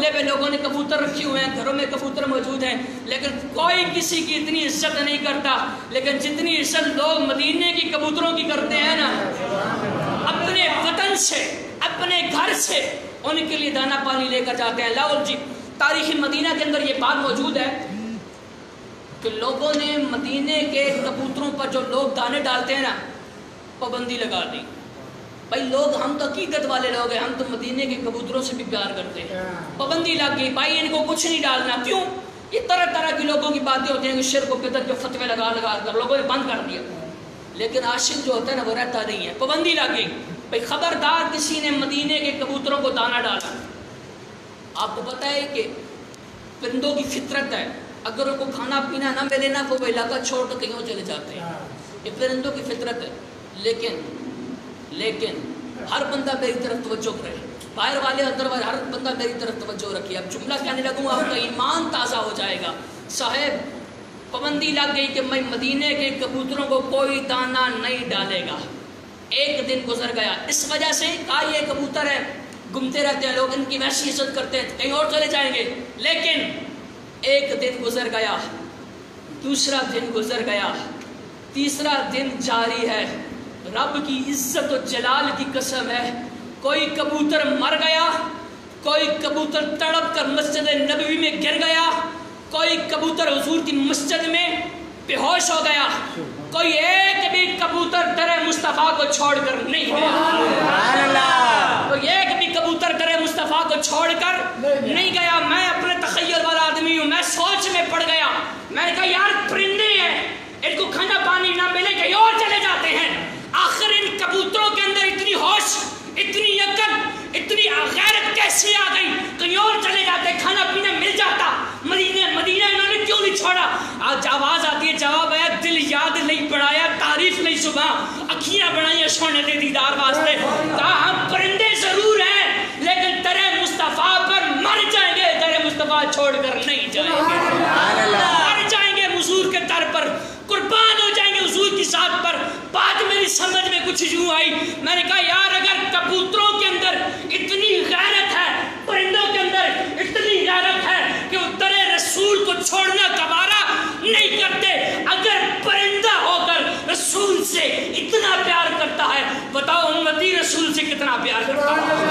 چولہے پہ لوگوں نے کبوتر رکھے ہوئے ہیں، گھروں میں کبوتر موجود ہیں، لیکن کوئی کسی کی اتنی عزت نہیں کرتا، لیکن جتنی عزت لوگ مدینے کی کبوتروں کی کرتے ہیں نا، اپنے وطن سے، اپنے گھر سے ان کے لیے دانا پانی لے کر جاتے ہیں۔ لاؤ جی، تاریخ مدینہ کے اندر یہ بات موجود ہے کہ لوگوں نے مدینے کے کبوتروں پر جو لوگ دانے ڈالتے ہیں نا، پابندی لگا دی۔ بھائی لوگ، ہم تو عقیدت والے لوگ ہیں، ہم تو مدینے کے کبوتروں سے بھی پیار کرتے ہیں، پابندی لگ گئی بھائی ان کو کچھ نہیں ڈالنا۔ کیوں؟ یہ طرح طرح کی لوگوں کی باتیں ہوتی ہیں کہ شرک و بدعت کے فتوے لگا کر لوگوں نے بند کر دیا، لیکن عاشق جو ہوتا ہے نا وہ رہتا نہیں ہے، پابندی لگ گئی بھائی خبردار کسی نے مدینے کے کبوتروں کو دانا ڈالا۔ آپ کو پتہ ہے کہ پرندوں کی فطرت ہے، اگر ان کو کھانا پینا نہ ملے نا وہ علاقہ چھوڑ کر کہیں اور چلے جاتے ہیں، یہ پرندوں کی فطرت ہے۔ لیکن ہر بندہ میری طرف توجہ کرے، باہر والے اندر والے ہر بندہ میری طرف توجہ رکھے۔ اب جملہ کہنے لگوں آپ کا ایمان تازہ ہو جائے گا۔ صاحب پابندی لگ گئی کہ میں مدینے کے کبوتروں کو کوئی دانہ نہیں ڈالے گا۔ ایک دن گزر گیا، اس وجہ سے کہا یہ کبوتر ہے گھومتے رہتے ہیں لوگ، ان کی ویسی عزت کرتے ہیں، کہیں اور چلے جائیں گے۔ لیکن ایک دن گزر گیا، دوسرا دن گزر گیا، تیسرا دن جاری ہے۔ رب کی عزت و جلال کی قسم ہے، کوئی کبوتر مر گیا، کوئی کبوتر تڑپ کر مسجد نبوی میں گر گیا، کوئی کبوتر حضور کی مسجد میں بے ہوش ہو گیا، کوئی ایک بھی کبوتر در مصطفیٰ کو چھوڑ کر نہیں گیا، کوئی ایک بھی کبوتر در مصطفیٰ کو چھوڑ کر نہیں گیا۔ میں اپنے تخیل والا آدمی ہوں، میں سوچ میں پڑ گیا، میں نے کہا یار پرندے ہیں، ان کو کھانا پانی نہ ملے کہیں اور چلے جاتے ہیں، آخر ان کبوتروں کے اندر اتنی ہوش، اتنی عقل، اتنی غیرت کیسے آ گئی، کہیں اور چلے جاتے، کھانا پینا مل جاتا، مدینہ انہوں نے کیوں نہیں چھوڑا؟ آج آواز آتی ہے، جواب ہے دل یاد نہیں بڑھایا، تعریف نہیں صبح، اکھیاں بڑھائیں سونے دے دیدار واسطے۔ کہا ہم پرندے ضرور ہیں لیکن در مصطفیٰ پر مر جائیں گے، در مصطفیٰ چھوڑ کر نہیں جائیں گے، مر جائیں گے حضور کے در پر، قربان ہو جائیں گے حضور کی ذات پر۔ بات میری سمجھ میں کچھ یوں آئی، میں نے کہا یار اگر کبوتروں کے اندر اتنی غیرت ہے، پرندوں کے اندر اتنی غیرت ہے کہ وہ در رسول کو چھوڑنا گوارا نہیں کرتے، اگر پرندہ ہو کر رسول سے اتنا پیار کرتا ہے، بتاؤ امتی رسول سے کتنا پیار کرتا ہے۔